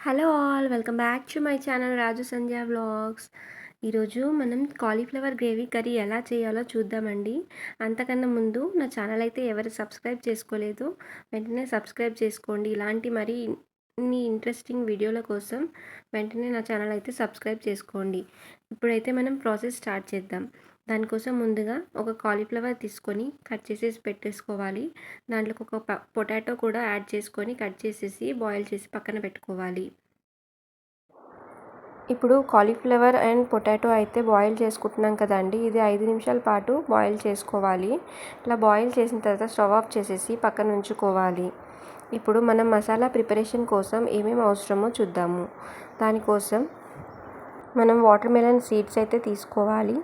Hello all welcome back to my channel Raju Sandhya vlogs. ఈరోజు మనం cauliflower gravy curry ఎలా చేయాలో చూద్దామండి. అంతకన్నా ముందు నా ఛానల్ అయితే ఎవరు సబ్స్క్రైబ్ చేసుకోలేదు, వెంటనే సబ్స్క్రైబ్ చేసుకోండి. ఇలాంటి మరి ఇన్ని ఇంట్రెస్టింగ్ వీడియోల కోసం వెంటనే నా ఛానల్ అయితే సబ్స్క్రైబ్ చేసుకోండి. ఇప్పుడైతే మనం ప్రాసెస్ స్టార్ట్ చేద్దాం. దానికోసం ముందుగా ఒక కాలీఫ్లవర్ తీసుకొని కట్ చేసేసి పెట్టేసుకోవాలి. దాంట్లోకి ఒక పొటాటో కూడా యాడ్ చేసుకొని కట్ చేసేసి బాయిల్ చేసి పక్కన పెట్టుకోవాలి. ఇప్పుడు కాలీఫ్లవర్ అండ్ పొటాటో అయితే బాయిల్ చేసుకుంటున్నాం కదండి. ఇది 5 నిమిషాల పాటు బాయిల్ చేసుకోవాలి. ఇలా బాయిల్ చేసిన తర్వాత స్టవ్ ఆఫ్ చేసేసి పక్కన ఉంచుకోవాలి. ఇప్పుడు మనం మసాలా ప్రిపరేషన్ కోసం ఏమేమి అవసరమో చూద్దాము. దానికోసం మనం వాటర్ మెలన్ సీడ్స్ అయితే తీసుకోవాలి.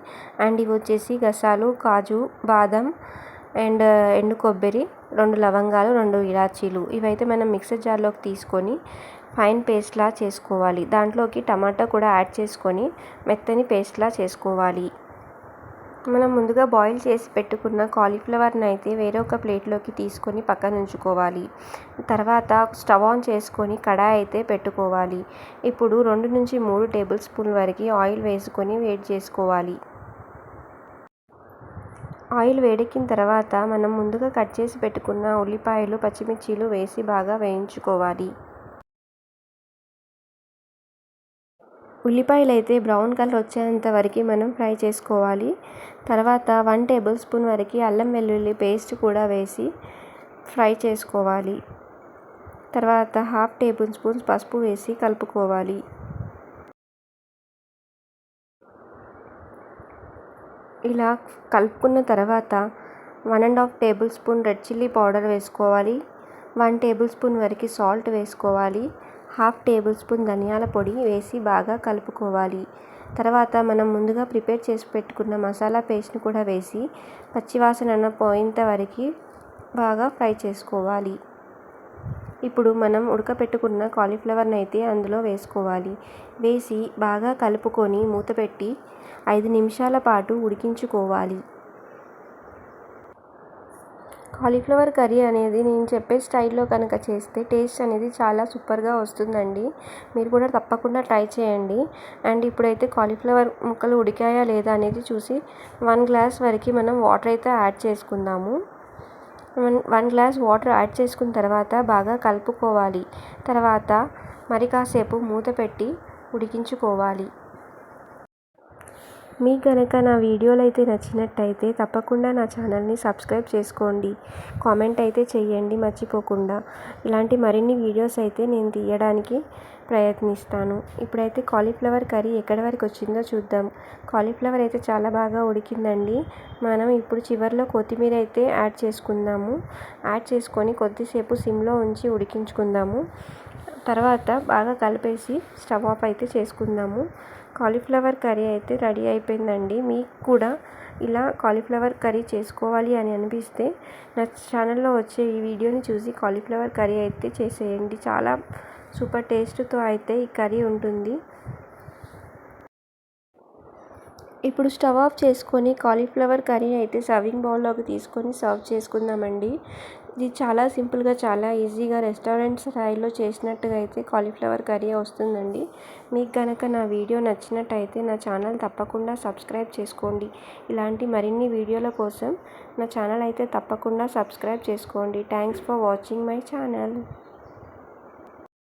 అండ్ ఇవి వచ్చేసి గసాలు, కాజు, బాదం అండ్ ఎండు కొబ్బరి, 2 లవంగాలు, 2 ఇలాచీలు. ఇవైతే మనం మిక్సర్ జార్లోకి తీసుకొని ఫైన్ పేస్ట్లా చేసుకోవాలి. దాంట్లోకి టమాటా కూడా యాడ్ చేసుకొని మెత్తని పేస్ట్లా చేసుకోవాలి. మనం ముందుగా బాయిల్ చేసి పెట్టుకున్న కాలీఫ్లవర్ని అయితే వేరొక ప్లేట్లోకి తీసుకొని పక్కన ఉంచుకోవాలి. తర్వాత స్టవ్ ఆన్ చేసుకొని కడాయి అయితే పెట్టుకోవాలి. ఇప్పుడు 2 నుంచి 3 టేబుల్ స్పూన్ల వరకు ఆయిల్ వేసుకొని వేడి చేసుకోవాలి. ఆయిల్ వేడెక్కిన తర్వాత మనం ముందుగా కట్ చేసి పెట్టుకున్న ఉల్లిపాయలు, పచ్చిమిర్చీలు వేసి బాగా వేయించుకోవాలి. ఉల్లిపాయలు అయితే బ్రౌన్ కలర్ వచ్చేంత వరకు మనం ఫ్రై చేసుకోవాలి. తర్వాత 1 టేబుల్ స్పూన్ వరకు అల్లం వెల్లుల్లి పేస్ట్ కూడా వేసి ఫ్రై చేసుకోవాలి. తర్వాత 1/2 టేబుల్ స్పూన్ పసుపు వేసి కలుపుకోవాలి. ఇలా కలుపుకున్న తర్వాత 1.5 table spoon red chilli powder వేసుకోవాలి. 1 టేబుల్ స్పూన్ వరకు సాల్ట్ వేసుకోవాలి. 1/2 టేబుల్ స్పూన్ ధనియాల పొడి వేసి బాగా కలుపుకోవాలి. తర్వాత మనం ముందుగా ప్రిపేర్ చేసి పెట్టుకున్న మసాలా పేస్ట్ని కూడా వేసి పచ్చివాసన పోయేంత వరకు బాగా ఫ్రై చేసుకోవాలి. ఇప్పుడు మనం ఉడకపెట్టుకున్న కాలీఫ్లవర్ని అయితే అందులో వేసుకోవాలి. వేసి బాగా కలుపుకొని మూత పెట్టి 5 నిమిషాల పాటు ఉడికించుకోవాలి. కాలీఫ్లవర్ కర్రీ అనేది నేను చెప్పే స్టైల్లో కనుక చేస్తే టేస్ట్ అనేది చాలా సూపర్గా వస్తుందండి. మీరు కూడా తప్పకుండా ట్రై చేయండి. అండ్ ఇప్పుడైతే కాలీఫ్లవర్ ముక్కలు ఉడికాయా లేదా అనేది చూసి 1 గ్లాస్ వరకు మనం వాటర్ అయితే యాడ్ చేసుకుందాము. 1 గ్లాస్ వాటర్ యాడ్ చేసుకున్న తర్వాత బాగా కలుపుకోవాలి. తర్వాత మరి కాసేపు మూత పెట్టి ఉడికించుకోవాలి. మీకు కనుక నా వీడియోలు అయితే నచ్చినట్టయితే తప్పకుండా నా ఛానల్ని సబ్స్క్రైబ్ చేసుకోండి. కామెంట్ అయితే చేయండి మర్చిపోకుండా. ఇలాంటి మరిన్ని వీడియోస్ అయితే నేను తీయడానికి ప్రయత్నిస్తాను. ఇప్పుడైతే కాలీఫ్లవర్ కర్రీ ఎక్కడి వరకు వచ్చిందో చూద్దాం. కాలీఫ్లవర్ అయితే చాలా బాగా ఉడికిందండి. మనం ఇప్పుడు చివరిలో కొత్తిమీర అయితే యాడ్ చేసుకుందాము. యాడ్ చేసుకొని కొద్దిసేపు సిమ్లో ఉంచి ఉడికించుకుందాము. తర్వాత బాగా కలిపేసి స్టవ్ ఆఫ్ అయితే చేసుకుందాము. కాలీఫ్లవర్ కర్రీ అయితే రెడీ అయిపోయిందండి. మీకు కూడా ఇలా కాలీఫ్లవర్ కర్రీ చేసుకోవాలి అని అనిపిస్తే నా ఛానల్లో వచ్చే ఈ వీడియోని చూసి కాలీఫ్లవర్ కర్రీ అయితే చేసేయండి. చాలా సూపర్ టేస్ట్తో అయితే ఈ కర్రీ ఉంటుంది. ఇప్పుడు స్టవ్ ఆఫ్ చేసుకొని కాలీఫ్లవర్ కర్రీ అయితే సర్వింగ్ బౌల్లోకి తీసుకొని సర్వ్ చేసుకుందామండి. ఇది చాలా సింపుల్గా, చాలా ఈజీగా రెస్టారెంట్ స్టైల్లో చేసినట్టుగా అయితే కాలీఫ్లవర్ కర్రీ వస్తుందండి. మీకు కనుక నా వీడియో నచ్చినట్టయితే నా ఛానల్ తప్పకుండా సబ్స్క్రైబ్ చేసుకోండి. ఇలాంటి మరిన్ని వీడియోల కోసం నా ఛానల్ అయితే తప్పకుండా సబ్స్క్రైబ్ చేసుకోండి. Thanks for watching my channel.